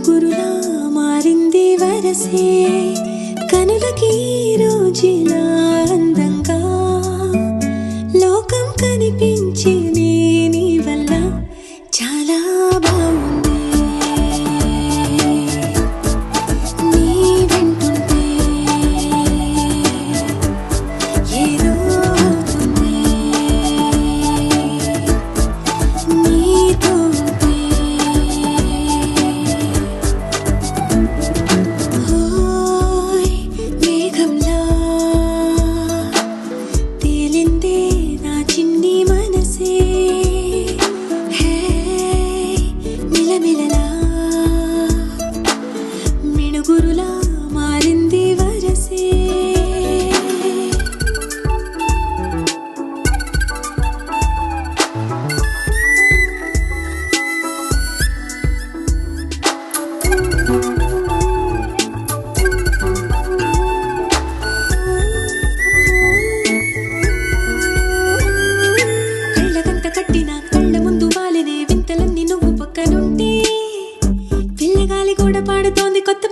మిణుగురులా మారింది వరసే కనులకి రోజులా అందంగా లోకం కనిపించి నీ వల్ల చాలా బాగుంది నీ వెంటుంటే ఏదో అవుతుంది నీతో ఉంటే ఓయ్ మేఘంలా తేలిందే నా చిన్ని మనసే హే మిలమిలలా మిణుగురులా మారింది వరసే కళ్ళకంత కట్టిన కళ్ళ ముందు వాలినే వింతలన్నీ నువ్వు పక్కనుంటే పిల్లగాలి కూడా పాడుతోంది కొత్త